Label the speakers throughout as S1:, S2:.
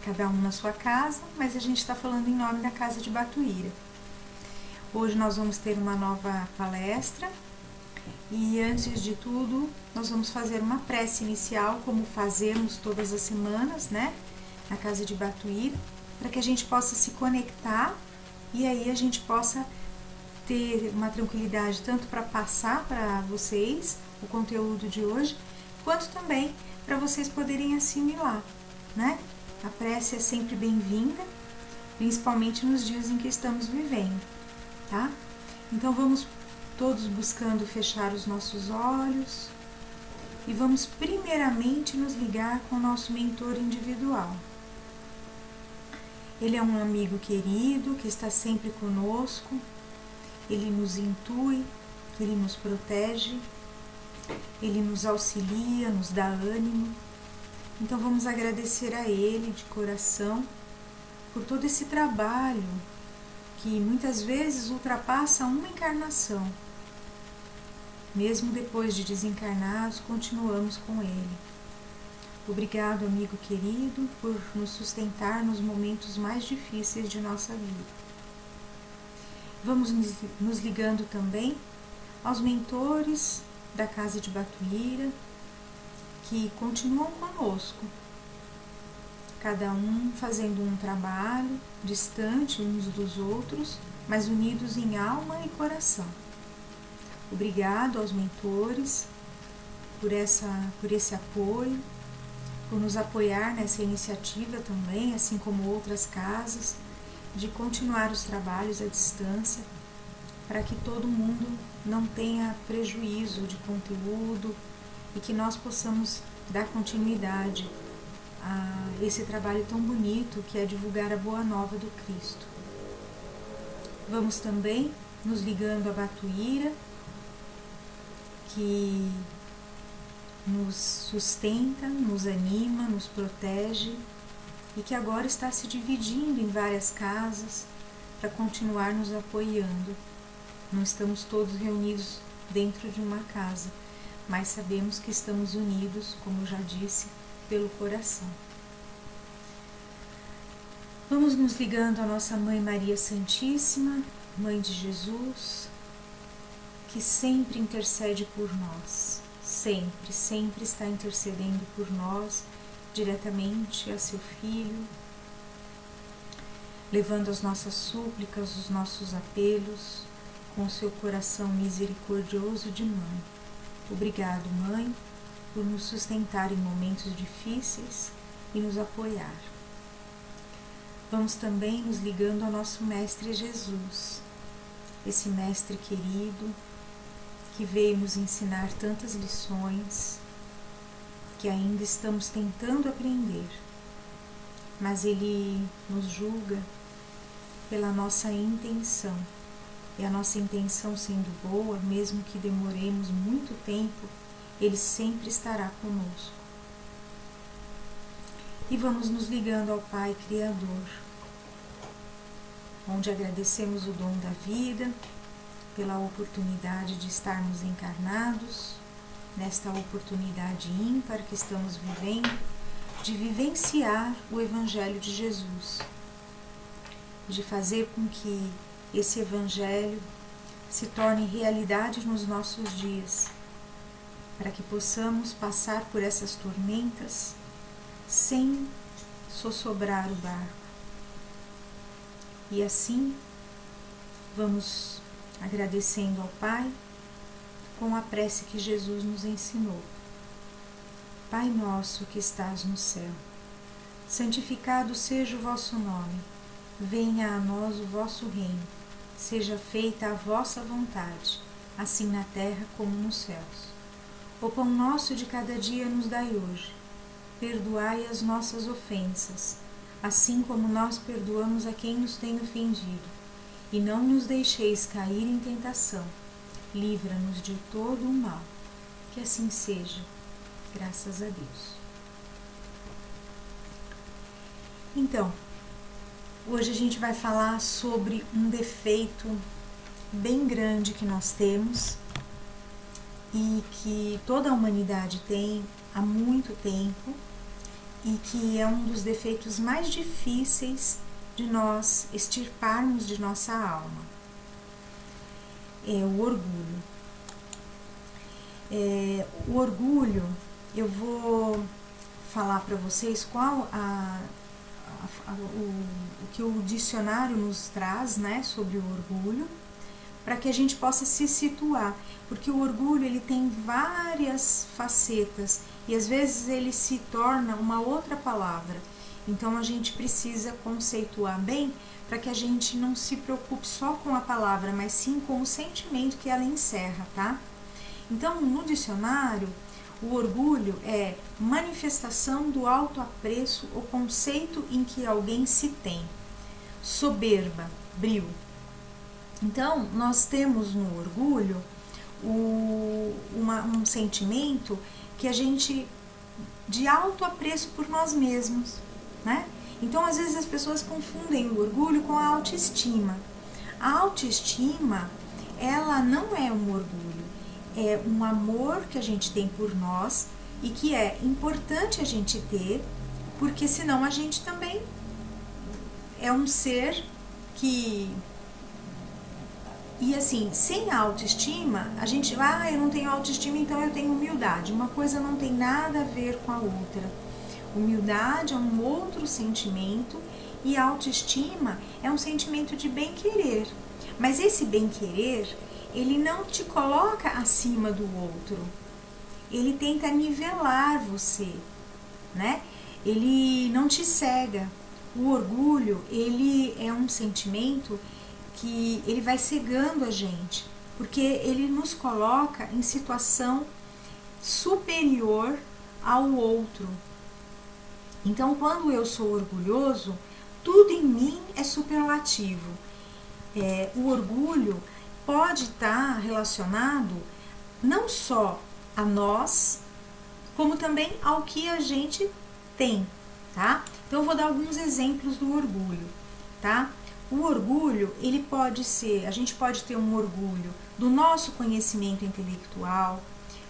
S1: cada um na sua casa, mas a gente está falando em nome da Casa de Batuíra. Hoje nós vamos ter uma nova palestra e antes de tudo nós vamos fazer uma prece inicial, como fazemos todas as semanas, né, na Casa de Batuíra, para que a gente possa se conectar e aí a gente possa ter uma tranquilidade tanto para passar para vocês o conteúdo de hoje, quanto também para vocês poderem assimilar, né? A prece é sempre bem-vinda, principalmente nos dias em que estamos vivendo, tá? Então vamos todos buscando fechar os nossos olhos e vamos primeiramente nos ligar com o nosso mentor individual. Ele é um amigo querido que está sempre conosco, ele nos intui, ele nos protege, ele nos auxilia, nos dá ânimo. Então vamos agradecer a ele de coração por todo esse trabalho que muitas vezes ultrapassa uma encarnação. Mesmo depois de desencarnados, continuamos com ele. Obrigado, amigo querido, por nos sustentar nos momentos mais difíceis de nossa vida. Vamos nos ligando também aos mentores da Casa de Batuíra, que continuam conosco, cada um fazendo um trabalho distante uns dos outros, mas unidos em alma e coração. Obrigado aos mentores por esse apoio, por nos apoiar nessa iniciativa também, assim como outras casas, de continuar os trabalhos à distância, para que todo mundo não tenha prejuízo de conteúdo e que nós possamos dar continuidade a esse trabalho tão bonito que é divulgar a Boa Nova do Cristo. Vamos também nos ligando a Batuíra, que nos sustenta, nos anima, nos protege e que agora está se dividindo em várias casas para continuar nos apoiando. Não estamos todos reunidos dentro de uma casa, mas sabemos que estamos unidos, como já disse, pelo coração. Vamos nos ligando à nossa Mãe Maria Santíssima, Mãe de Jesus, que sempre intercede por nós, sempre está intercedendo por nós, diretamente a seu Filho, levando as nossas súplicas, os nossos apelos, com o seu coração misericordioso de mãe. Obrigado, Mãe, por nos sustentar em momentos difíceis e nos apoiar. Vamos também nos ligando ao nosso Mestre Jesus, esse Mestre querido que veio nos ensinar tantas lições que ainda estamos tentando aprender, mas Ele nos julga pela nossa intenção. E a nossa intenção sendo boa, mesmo que demoremos muito tempo, Ele sempre estará conosco. E vamos nos ligando ao Pai Criador, onde agradecemos o dom da vida, pela oportunidade de estarmos encarnados, nesta oportunidade ímpar que estamos vivendo, de vivenciar o Evangelho de Jesus, de fazer com que esse Evangelho se torne realidade nos nossos dias, para que possamos passar por essas tormentas sem sossobrar o barco. E assim, vamos agradecendo ao Pai com a prece que Jesus nos ensinou. Pai nosso que estás no céu, santificado seja o vosso nome, venha a nós o vosso reino, seja feita a vossa vontade, assim na terra como nos céus. O pão nosso de cada dia nos dai hoje, perdoai as nossas ofensas, assim como nós perdoamos a quem nos tem ofendido, e não nos deixeis cair em tentação, livra-nos de todo o mal. Que assim seja, graças a Deus. Então, hoje a gente vai falar sobre um defeito bem grande que nós temos e que toda a humanidade tem há muito tempo e que é um dos defeitos mais difíceis de nós extirparmos de nossa alma. É o orgulho. O orgulho, eu vou falar para vocês qual o que o dicionário nos traz, né, sobre o orgulho, para que a gente possa se situar, porque o orgulho ele tem várias facetas e às vezes ele se torna uma outra palavra. Então a gente precisa conceituar bem para que a gente não se preocupe só com a palavra, mas sim com o sentimento que ela encerra, tá? Então, no dicionário, o orgulho é manifestação do autoapreço ou conceito em que alguém se tem. Soberba, brio. Então, nós temos no orgulho um sentimento que a gente de autoapreço por nós mesmos, né? Então, às vezes as pessoas confundem o orgulho com a autoestima. A autoestima, ela não é um orgulho, é um amor que a gente tem por nós e que é importante a gente ter, porque senão a gente também é um ser que... E assim, sem autoestima, a gente vai, eu não tenho autoestima, então eu tenho humildade. Uma coisa não tem nada a ver com a outra. Humildade é um outro sentimento e autoestima é um sentimento de bem-querer. Mas esse bem-querer, ele não te coloca acima do outro. Ele tenta nivelar você, né? Ele não te cega. O orgulho, ele é um sentimento que ele vai cegando a gente, porque ele nos coloca em situação superior ao outro. Então, quando eu sou orgulhoso, tudo em mim é superlativo. O orgulho pode estar relacionado não só a nós, como também ao que a gente tem, tá? Então, eu vou dar alguns exemplos do orgulho, tá? O orgulho, ele pode ser, a gente pode ter um orgulho do nosso conhecimento intelectual,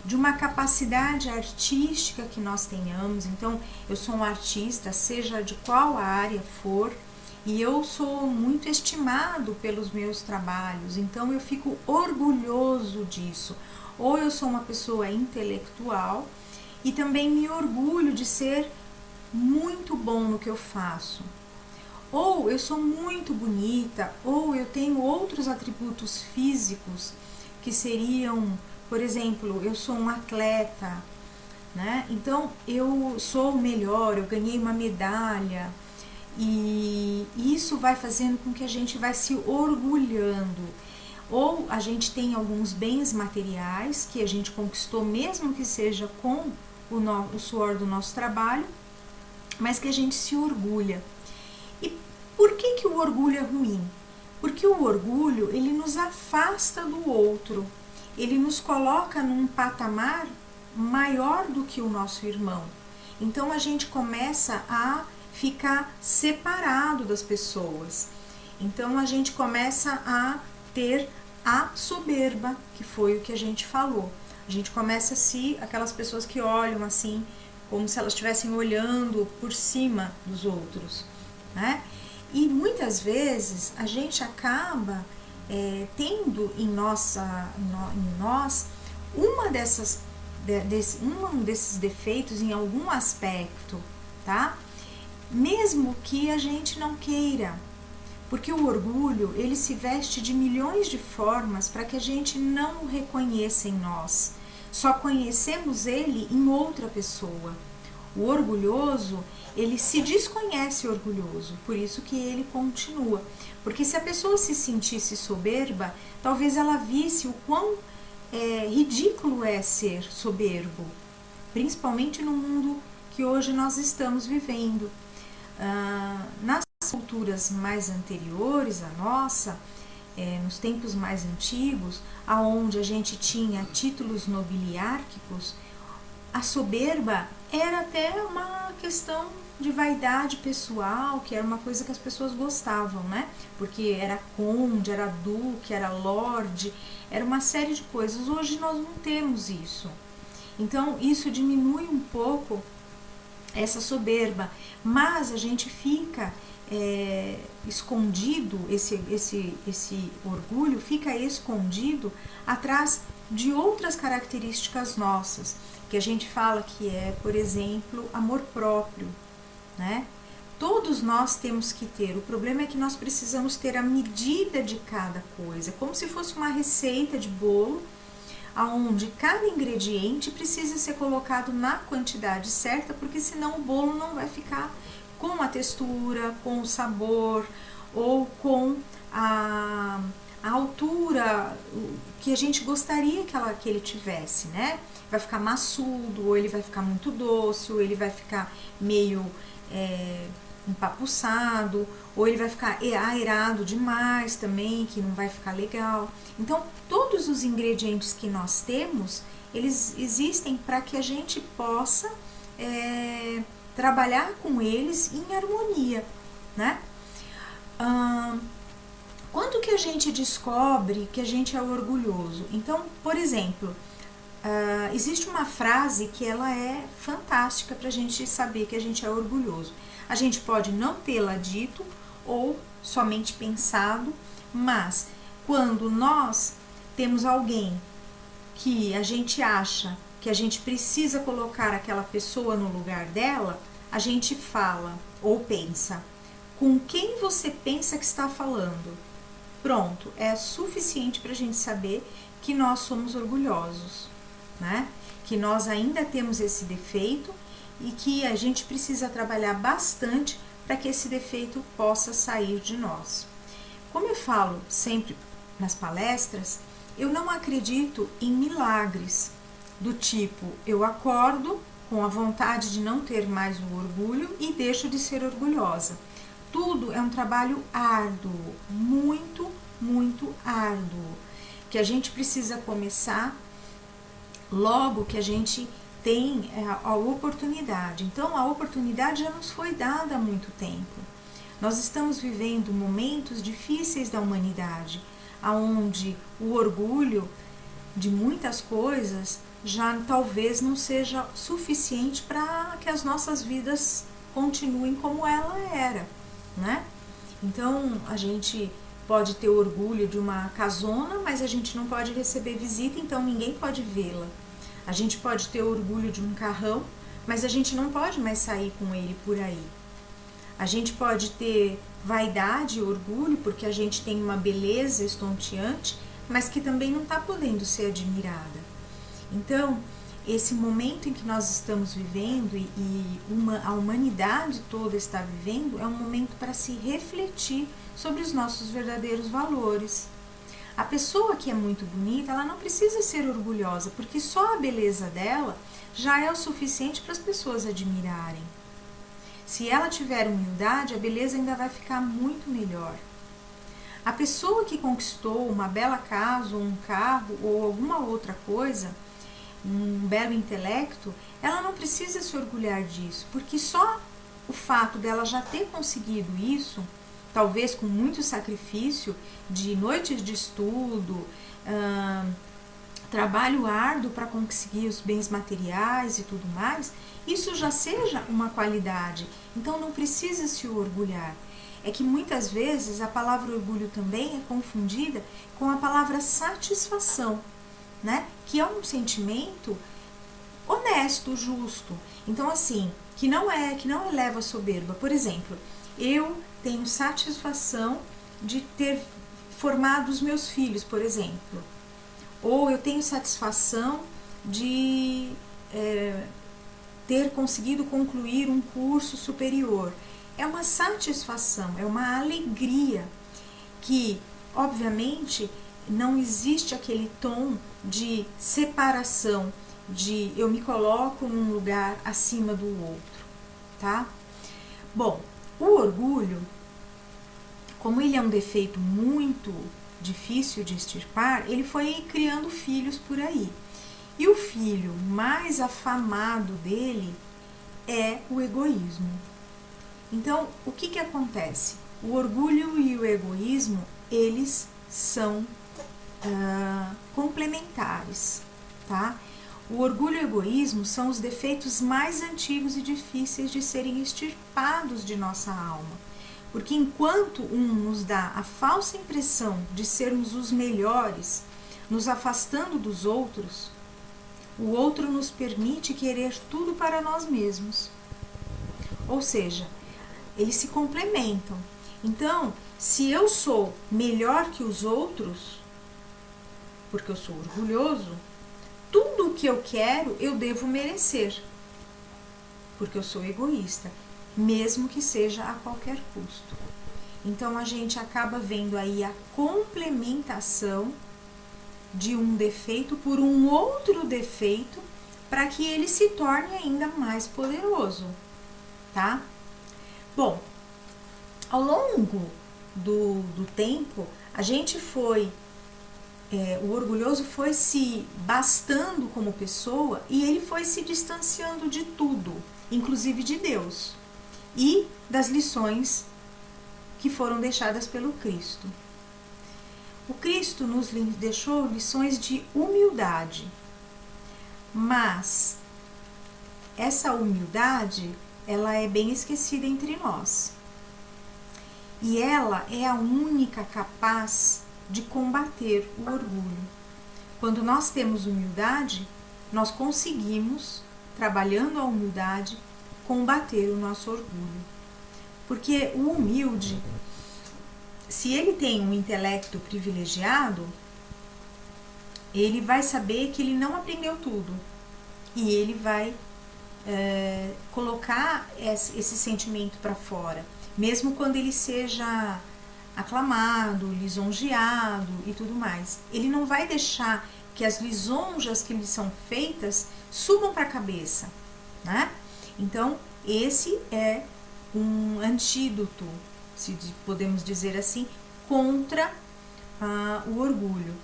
S1: de uma capacidade artística que nós tenhamos. Então, eu sou um artista, seja de qual área for, e eu sou muito estimado pelos meus trabalhos, então eu fico orgulhoso disso. Ou eu sou uma pessoa intelectual e também me orgulho de ser muito bom no que eu faço. Ou eu sou muito bonita, ou eu tenho outros atributos físicos que seriam, por exemplo, eu sou um atleta, né? Então eu sou o melhor, eu ganhei uma medalha, e isso vai fazendo com que a gente vai se orgulhando. Ou a gente tem alguns bens materiais que a gente conquistou, mesmo que seja com o suor do nosso trabalho, mas que a gente se orgulha. E por que o orgulho é ruim? Porque o orgulho, ele nos afasta do outro, ele nos coloca num patamar maior do que o nosso irmão. Então a gente começa a ficar separado das pessoas. Então a gente começa a ter a soberba, que foi o que a gente falou. A gente começa aquelas pessoas que olham assim, como se elas estivessem olhando por cima dos outros, né? E muitas vezes a gente acaba tendo em nós um desses defeitos em algum aspecto, tá? Mesmo que a gente não queira, porque o orgulho, ele se veste de milhões de formas para que a gente não o reconheça em nós. Só conhecemos ele em outra pessoa. O orgulhoso, ele se desconhece orgulhoso, por isso que ele continua. Porque se a pessoa se sentisse soberba, talvez ela visse o quão ridículo é ser soberbo, principalmente no mundo que hoje nós estamos vivendo. Nas culturas mais anteriores à nossa, nos tempos mais antigos, aonde a gente tinha títulos nobiliárquicos, a soberba era até uma questão de vaidade pessoal, que era uma coisa que as pessoas gostavam, né? Porque era conde, era duque, era lorde, era uma série de coisas. Hoje nós não temos isso. Então, isso diminui um pouco essa soberba, mas a gente fica escondido, esse orgulho fica escondido atrás de outras características nossas, que a gente fala que é, por exemplo, amor próprio, né? Todos nós temos que ter, o problema é que nós precisamos ter a medida de cada coisa, como se fosse uma receita de bolo, onde cada ingrediente precisa ser colocado na quantidade certa, porque senão o bolo não vai ficar com a textura, com o sabor ou com a altura que a gente gostaria que ele tivesse, né? Vai ficar maçudo, ou ele vai ficar muito doce, ou ele vai ficar meio empapuçado, ou ele vai ficar aerado demais também, que não vai ficar legal. Então, todos os ingredientes que nós temos, eles existem para que a gente possa trabalhar com eles em harmonia, né? Quando que a gente descobre que a gente é orgulhoso? Então, por exemplo, existe uma frase que ela é fantástica para a gente saber que a gente é orgulhoso. A gente pode não tê-la dito ou somente pensado, mas quando nós temos alguém que a gente acha que a gente precisa colocar aquela pessoa no lugar dela, a gente fala ou pensa: com quem você pensa que está falando? Pronto, é suficiente para a gente saber que nós somos orgulhosos, né? Que nós ainda temos esse defeito e que a gente precisa trabalhar bastante para que esse defeito possa sair de nós. Como eu falo sempre nas palestras, eu não acredito em milagres, do tipo, eu acordo com a vontade de não ter mais o orgulho e deixo de ser orgulhosa. Tudo é um trabalho árduo, muito, muito árduo, que a gente precisa começar logo que a gente tem a oportunidade. Então, a oportunidade já nos foi dada há muito tempo. Nós estamos vivendo momentos difíceis da humanidade, onde o orgulho de muitas coisas já talvez não seja suficiente para que as nossas vidas continuem como ela era, né? Então, a gente pode ter orgulho de uma casona, mas a gente não pode receber visita, então ninguém pode vê-la. A gente pode ter orgulho de um carrão, mas a gente não pode mais sair com ele por aí. A gente pode ter vaidade e orgulho porque a gente tem uma beleza estonteante, mas que também não está podendo ser admirada. Então, esse momento em que nós estamos vivendo e a humanidade toda está vivendo é um momento para se refletir sobre os nossos verdadeiros valores. A pessoa que é muito bonita, ela não precisa ser orgulhosa, porque só a beleza dela já é o suficiente para as pessoas admirarem. Se ela tiver humildade, a beleza ainda vai ficar muito melhor. A pessoa que conquistou uma bela casa, ou um carro, ou alguma outra coisa, um belo intelecto, ela não precisa se orgulhar disso, porque só o fato dela já ter conseguido isso, talvez com muito sacrifício, de noites de estudo, trabalho árduo para conseguir os bens materiais e tudo mais, isso já seja uma qualidade. Então não precisa se orgulhar. É que muitas vezes a palavra orgulho também é confundida com a palavra satisfação, né? Que é um sentimento honesto, justo. Então assim, que não eleva a soberba. Por exemplo, eu tenho satisfação de ter formado os meus filhos, por exemplo. Ou eu tenho satisfação de ter conseguido concluir um curso superior. É uma satisfação, é uma alegria que, obviamente, não existe aquele tom de separação, de eu me coloco num lugar acima do outro, tá? Bom, o orgulho, como ele é um defeito muito difícil de extirpar, ele foi criando filhos por aí. E o filho mais afamado dele é o egoísmo. Então, o que acontece? O orgulho e o egoísmo, eles são complementares, tá? O orgulho e o egoísmo são os defeitos mais antigos e difíceis de serem extirpados de nossa alma. Porque enquanto um nos dá a falsa impressão de sermos os melhores, nos afastando dos outros, o outro nos permite querer tudo para nós mesmos. Ou seja, eles se complementam. Então, se eu sou melhor que os outros, porque eu sou orgulhoso, tudo o que eu quero eu devo merecer, porque eu sou egoísta, mesmo que seja a qualquer custo. Então a gente acaba vendo aí a complementação de um defeito por um outro defeito para que ele se torne ainda mais poderoso, tá? Bom, ao longo do tempo, a gente foi o orgulhoso foi se bastando como pessoa e ele foi se distanciando de tudo, inclusive de Deus e das lições que foram deixadas pelo Cristo. O Cristo nos deixou lições de humildade, mas essa humildade, ela é bem esquecida entre nós. E ela é a única capaz de combater o orgulho. Quando nós temos humildade, nós conseguimos, trabalhando a humildade, combater o nosso orgulho. Porque o humilde, se ele tem um intelecto privilegiado, ele vai saber que ele não aprendeu tudo. E ele vai colocar esse sentimento para fora, mesmo quando ele seja aclamado, lisonjeado e tudo mais. Ele não vai deixar que as lisonjas que lhe são feitas subam para a cabeça, né? Então, esse é um antídoto, se podemos dizer assim, contra o orgulho.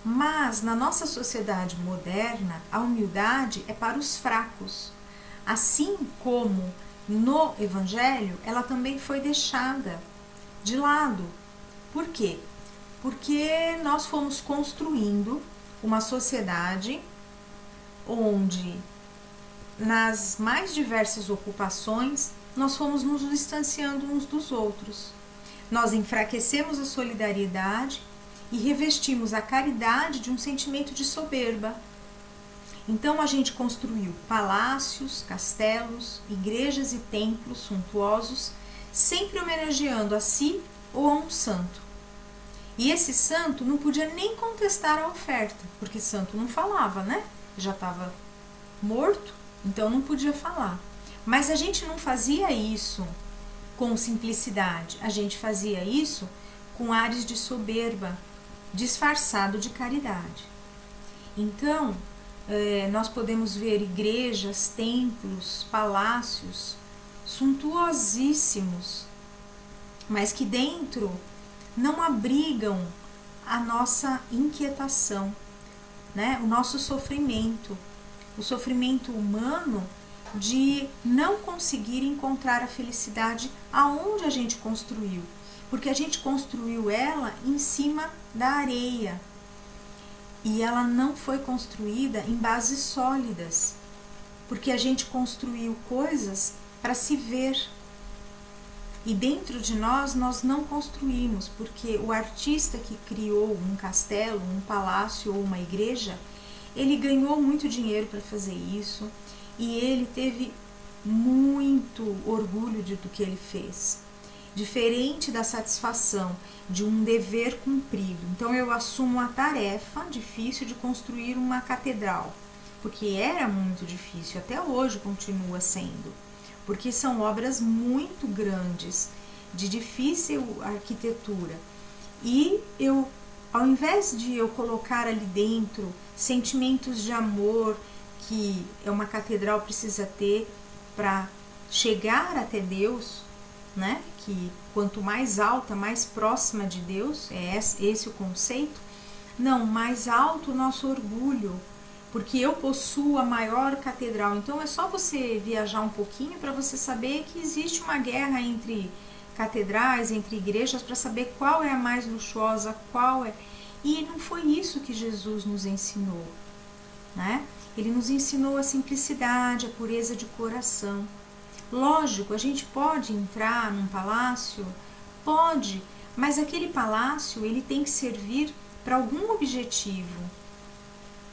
S1: Mas, na nossa sociedade moderna, a humildade é para os fracos. Assim como no Evangelho, ela também foi deixada de lado. Por quê? Porque nós fomos construindo uma sociedade onde, nas mais diversas ocupações, nós fomos nos distanciando uns dos outros. Nós enfraquecemos a solidariedade e revestimos a caridade de um sentimento de soberba. Então a gente construiu palácios, castelos, igrejas e templos suntuosos, sempre homenageando a si ou a um santo. E esse santo não podia nem contestar a oferta, porque santo não falava, né? Já estava morto, então não podia falar. Mas a gente não fazia isso com simplicidade, a gente fazia isso com ares de soberba, disfarçado de caridade. Então, nós podemos ver igrejas, templos, palácios suntuosíssimos, mas que dentro não abrigam a nossa inquietação, né? O nosso sofrimento, o sofrimento humano de não conseguir encontrar a felicidade aonde a gente construiu, porque a gente construiu ela em cima da areia e ela não foi construída em bases sólidas, porque a gente construiu coisas para se ver. E dentro de nós não construímos, porque o artista que criou um castelo, um palácio ou uma igreja, ele ganhou muito dinheiro para fazer isso e ele teve muito orgulho do que ele fez. Diferente da satisfação de um dever cumprido. Então eu assumo a tarefa difícil de construir uma catedral, porque era muito difícil, até hoje continua sendo. Porque são obras muito grandes, de difícil arquitetura. E eu, ao invés de eu colocar ali dentro sentimentos de amor que uma catedral precisa ter para chegar até Deus, né? Que quanto mais alta, mais próxima de Deus, é esse o conceito. Não, mais alto o nosso orgulho, porque eu possuo a maior catedral. Então é só você viajar um pouquinho para você saber que existe uma guerra entre catedrais, entre igrejas, para saber qual é a mais luxuosa, qual é. E não foi isso que Jesus nos ensinou, né? Ele nos ensinou a simplicidade, a pureza de coração. Lógico, a gente pode entrar num palácio, pode, mas aquele palácio ele tem que servir para algum objetivo,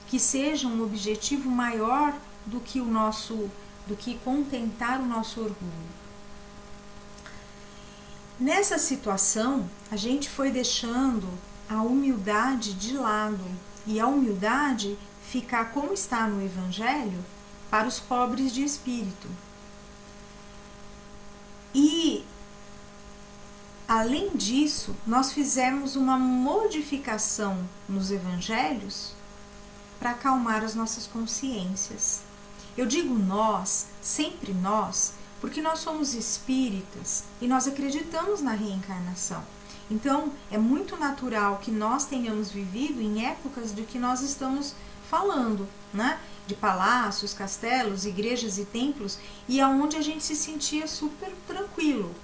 S1: que seja um objetivo maior do que contentar o nosso orgulho. Nessa situação, a gente foi deixando a humildade de lado, e a humildade ficar como está no Evangelho para os pobres de espírito. E, além disso, nós fizemos uma modificação nos Evangelhos para acalmar as nossas consciências. Eu digo nós, sempre nós, porque nós somos espíritas e nós acreditamos na reencarnação. Então, é muito natural que nós tenhamos vivido em épocas de que nós estamos falando, né? De palácios, castelos, igrejas e templos, e aonde a gente se sentia super tranquilo.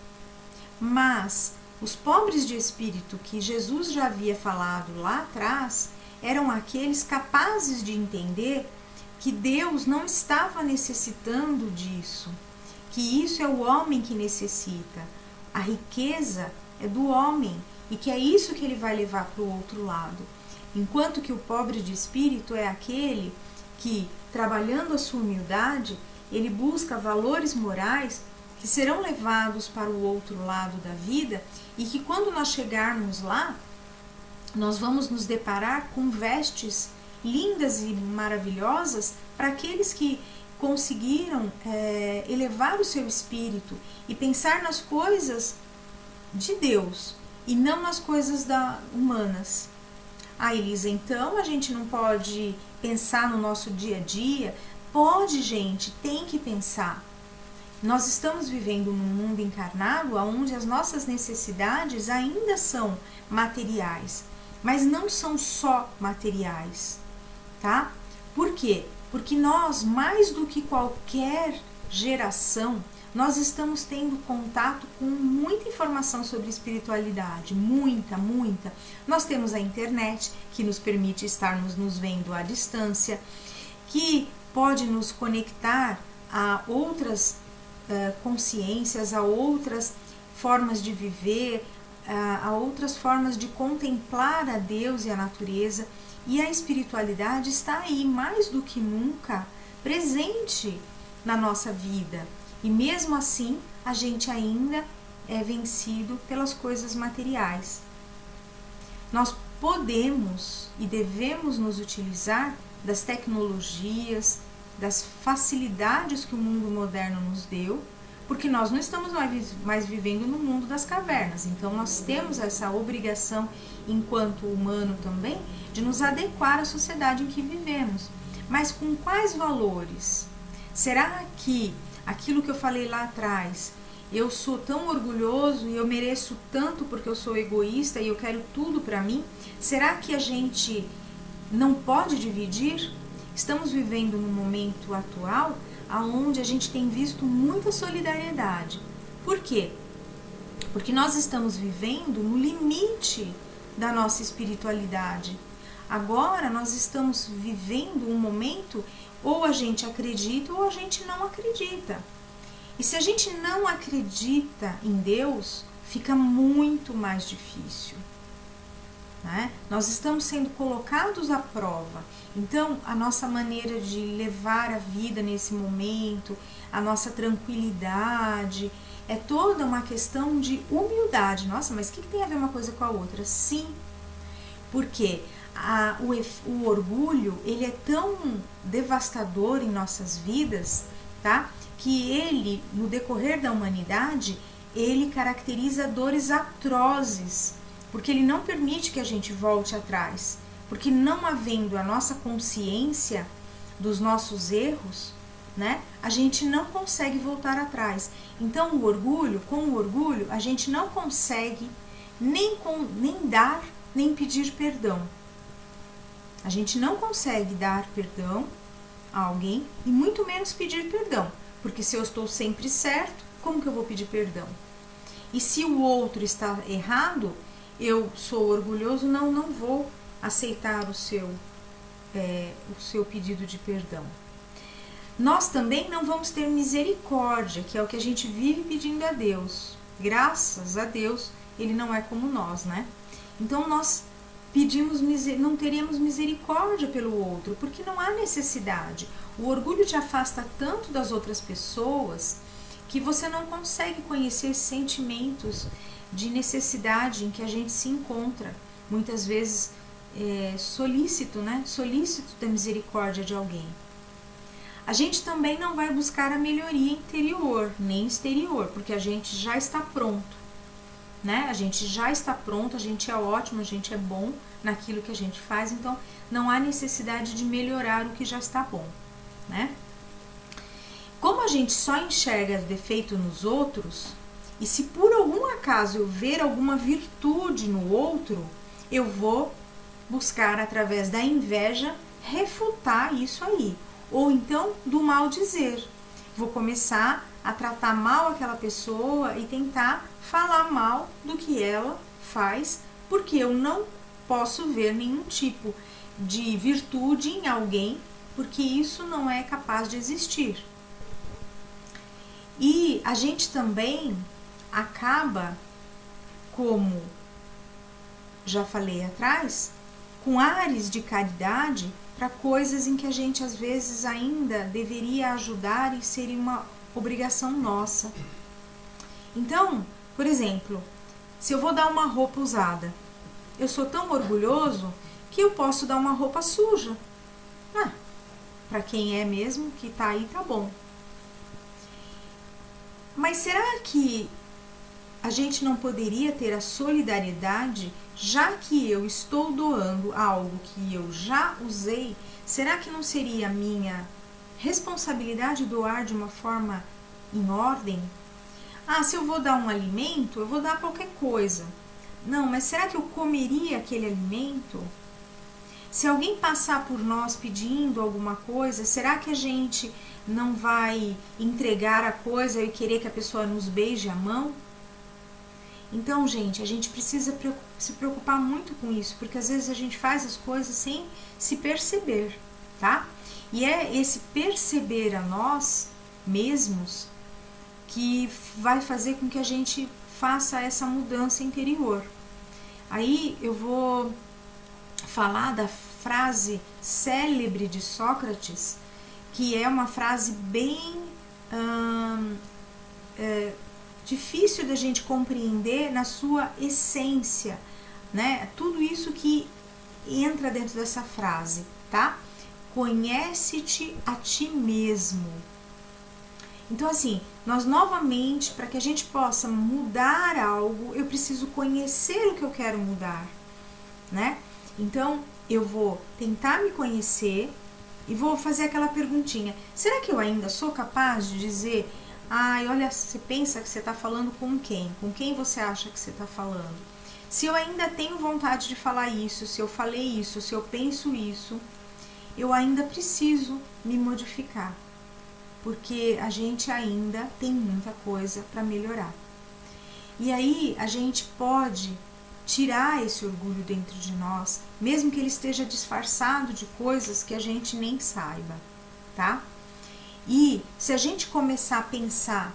S1: Mas os pobres de espírito que Jesus já havia falado lá atrás eram aqueles capazes de entender que Deus não estava necessitando disso, que isso é o homem que necessita, a riqueza é do homem e que é isso que ele vai levar para o outro lado. Enquanto que o pobre de espírito é aquele que, trabalhando a sua humildade, ele busca valores morais que serão levados para o outro lado da vida e que quando nós chegarmos lá, nós vamos nos deparar com vestes lindas e maravilhosas para aqueles que conseguiram elevar o seu espírito e pensar nas coisas de Deus e não nas coisas humanas. Elisa, então a gente não pode pensar no nosso dia a dia? Pode, gente, tem que pensar. Nós estamos vivendo num mundo encarnado onde as nossas necessidades ainda são materiais, mas não são só materiais, tá? Por quê? Porque nós, mais do que qualquer geração, nós estamos tendo contato com muita informação sobre espiritualidade, muita. Nós temos a internet, que nos permite estarmos nos vendo à distância, que pode nos conectar a outras consciências, a outras formas de viver, a outras formas de contemplar a Deus e a natureza. E a espiritualidade está aí, mais do que nunca, presente na nossa vida. E mesmo assim, a gente ainda é vencido pelas coisas materiais. Nós podemos e devemos nos utilizar das tecnologias, das facilidades que o mundo moderno nos deu, porque nós não estamos mais vivendo no mundo das cavernas. Então, nós temos essa obrigação, enquanto humano também, de nos adequar à sociedade em que vivemos. Mas com quais valores? Será que aquilo que eu falei lá atrás, eu sou tão orgulhoso e eu mereço tanto porque eu sou egoísta e eu quero tudo para mim? Será que a gente não pode dividir? Estamos vivendo num momento atual onde a gente tem visto muita solidariedade. Por quê? Porque nós estamos vivendo no limite da nossa espiritualidade. Agora nós estamos vivendo um momento ou a gente acredita ou a gente não acredita. E se a gente não acredita em Deus, fica muito mais difícil, né? Nós estamos sendo colocados à prova. Então, a nossa maneira de levar a vida nesse momento, a nossa tranquilidade, é toda uma questão de humildade. Nossa, mas o que tem a ver uma coisa com a outra? Sim, porque o orgulho, ele é tão devastador em nossas vidas, tá? Que ele, no decorrer da humanidade, ele caracteriza dores atrozes, porque ele não permite que a gente volte atrás, porque não havendo a nossa consciência dos nossos erros, né, a gente não consegue voltar atrás. Então com o orgulho, a gente não consegue nem dar, nem pedir perdão. A gente não consegue dar perdão a alguém e muito menos pedir perdão, porque se eu estou sempre certo, como que eu vou pedir perdão? E se o outro está errado, eu sou orgulhoso, não vou aceitar o seu pedido de perdão. Nós também não vamos ter misericórdia, que é o que a gente vive pedindo a Deus. Graças a Deus, Ele não é como nós, né? Então nós pedimos, não teríamos misericórdia pelo outro, porque não há necessidade. O orgulho te afasta tanto das outras pessoas que você não consegue conhecer sentimentos de necessidade em que a gente se encontra. Muitas vezes solícito, né? Solícito da misericórdia de alguém. A gente também não vai buscar a melhoria interior, nem exterior, porque a gente já está pronto, né? A gente já está pronto, a gente é ótimo, a gente é bom naquilo que a gente faz, então não há necessidade de melhorar o que já está bom, né? Como a gente só enxerga defeito nos outros, e se por algum acaso eu ver alguma virtude no outro, eu vou buscar através da inveja refutar isso aí. Ou então do mal dizer. Vou começar a tratar mal aquela pessoa e tentar falar mal do que ela faz, porque eu não posso ver nenhum tipo de virtude em alguém, porque isso não é capaz de existir. E a gente também acaba, como já falei atrás, com ares de caridade para coisas em que a gente às vezes ainda deveria ajudar e seria uma obrigação nossa. Então, por exemplo, se eu vou dar uma roupa usada, eu sou tão orgulhoso que eu posso dar uma roupa suja. Para quem é mesmo que tá aí, tá bom. Mas será que a gente não poderia ter a solidariedade, já que eu estou doando algo que eu já usei? Será que não seria minha responsabilidade doar de uma forma em ordem? Se eu vou dar um alimento, eu vou dar qualquer coisa. Não, mas será que eu comeria aquele alimento? Se alguém passar por nós pedindo alguma coisa, será que a gente não vai entregar a coisa e querer que a pessoa nos beije a mão? Então, gente, a gente precisa se preocupar muito com isso, porque às vezes a gente faz as coisas sem se perceber, tá? E é esse perceber a nós mesmos que vai fazer com que a gente faça essa mudança interior. Aí eu vou falar da frase célebre de Sócrates, que é uma frase bem difícil da gente compreender na sua essência, né? Tudo isso que entra dentro dessa frase, tá? Conhece-te a ti mesmo. Então, assim, nós novamente, para que a gente possa mudar algo, eu preciso conhecer o que eu quero mudar, né? Então, eu vou tentar me conhecer e vou fazer aquela perguntinha: será que eu ainda sou capaz de dizer, olha, você pensa que você está falando com quem? Com quem você acha que você está falando? Se eu ainda tenho vontade de falar isso, se eu falei isso, se eu penso isso, eu ainda preciso me modificar, porque a gente ainda tem muita coisa para melhorar. E aí a gente pode tirar esse orgulho dentro de nós, mesmo que ele esteja disfarçado de coisas que a gente nem saiba, tá? E se a gente começar a pensar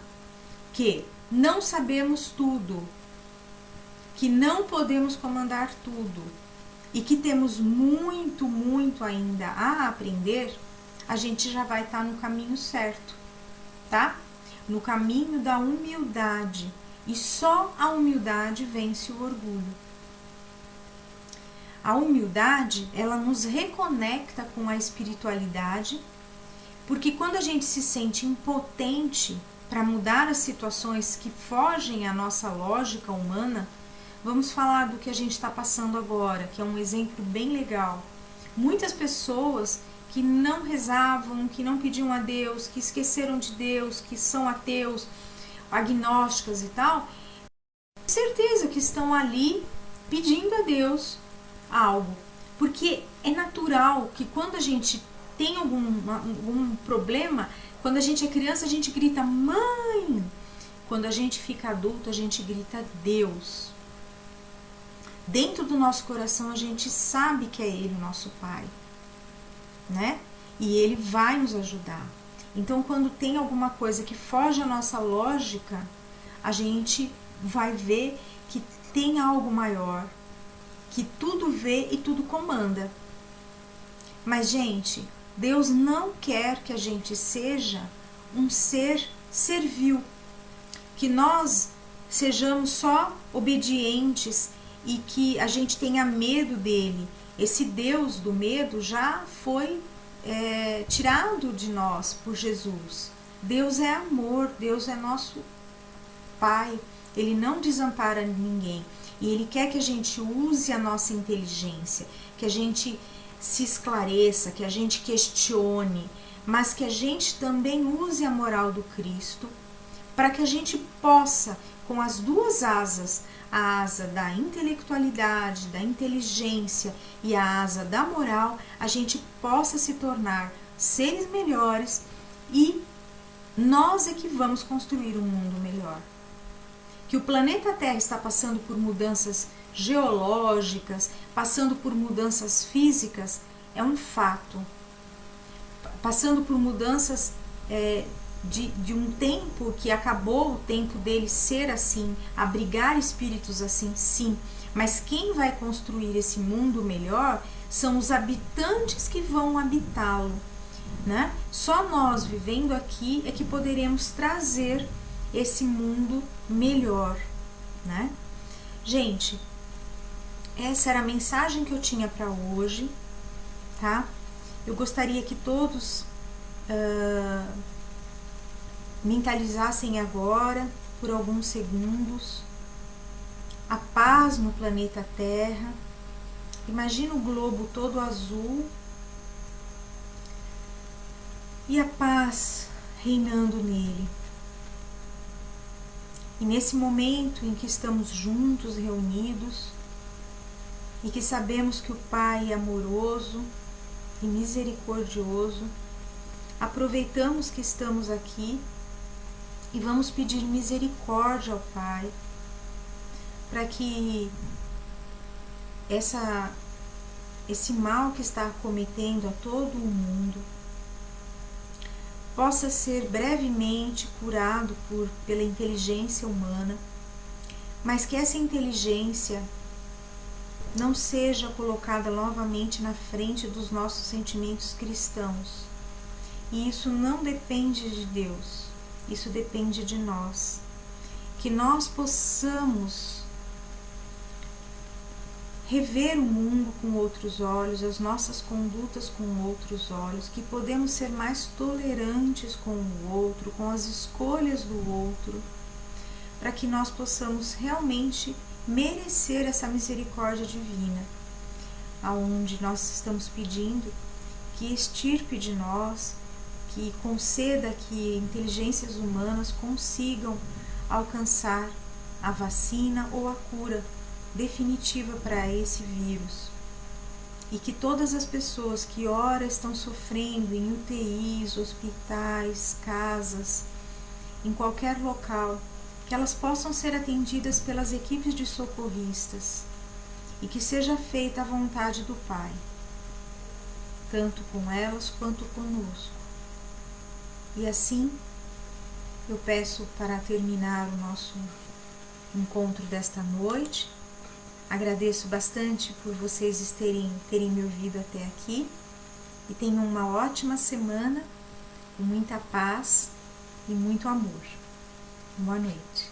S1: que não sabemos tudo, que não podemos comandar tudo e que temos muito, muito ainda a aprender, a gente já vai estar no caminho certo, tá? No caminho da humildade. E só a humildade vence o orgulho. A humildade, ela nos reconecta com a espiritualidade, porque quando a gente se sente impotente para mudar as situações que fogem à nossa lógica humana, vamos falar do que a gente está passando agora, que é um exemplo bem legal. Muitas pessoas que não rezavam, que não pediam a Deus, que esqueceram de Deus, que são ateus, agnósticas e tal, com certeza que estão ali pedindo a Deus algo, porque é natural que quando a gente tem algum problema, quando a gente é criança a gente grita mãe, quando a gente fica adulto a gente grita Deus. Dentro do nosso coração a gente sabe que é Ele o nosso Pai, né? E ele vai nos ajudar. Então, quando tem alguma coisa que foge à nossa lógica, a gente vai ver que tem algo maior, que tudo vê e tudo comanda. Mas, gente, Deus não quer que a gente seja um ser servil, que nós sejamos só obedientes e que a gente tenha medo dele. Esse Deus do medo já foi tirado de nós por Jesus. Deus é amor, Deus é nosso Pai, ele não desampara ninguém e ele quer que a gente use a nossa inteligência, que a gente se esclareça, que a gente questione, mas que a gente também use a moral do Cristo para que a gente possa, com as duas asas, a asa da intelectualidade, da inteligência e a asa da moral, a gente possa se tornar seres melhores e nós é que vamos construir um mundo melhor. Que o planeta Terra está passando por mudanças geológicas, passando por mudanças físicas, é um fato. Passando por mudanças de um tempo que acabou o tempo dele ser assim, abrigar espíritos assim, sim. Mas quem vai construir esse mundo melhor são os habitantes que vão habitá-lo, né? Só nós vivendo aqui é que poderemos trazer esse mundo melhor, né? Gente, essa era a mensagem que eu tinha para hoje, tá? Eu gostaria que todos mentalizassem agora, por alguns segundos, a paz no planeta Terra. Imagina o globo todo azul e a paz reinando nele. E nesse momento em que estamos juntos, reunidos, e que sabemos que o Pai é amoroso e misericordioso, aproveitamos que estamos aqui e vamos pedir misericórdia ao Pai, para que esse mal que está acometendo a todo o mundo possa ser brevemente curado pela inteligência humana, mas que essa inteligência não seja colocada novamente na frente dos nossos sentimentos cristãos. E isso não depende de Deus, isso depende de nós. Que nós possamos rever o mundo com outros olhos, as nossas condutas com outros olhos, que podemos ser mais tolerantes com o outro, com as escolhas do outro, para que nós possamos realmente merecer essa misericórdia divina, aonde nós estamos pedindo que extirpe de nós, que conceda que inteligências humanas consigam alcançar a vacina ou a cura definitiva para esse vírus, e que todas as pessoas que ora estão sofrendo em UTIs, hospitais, casas, em qualquer local, que elas possam ser atendidas pelas equipes de socorristas e que seja feita a vontade do Pai, tanto com elas quanto conosco. E assim, eu peço para terminar o nosso encontro desta noite. Agradeço bastante por vocês terem me ouvido até aqui e tenham uma ótima semana, com muita paz e muito amor. Boa noite.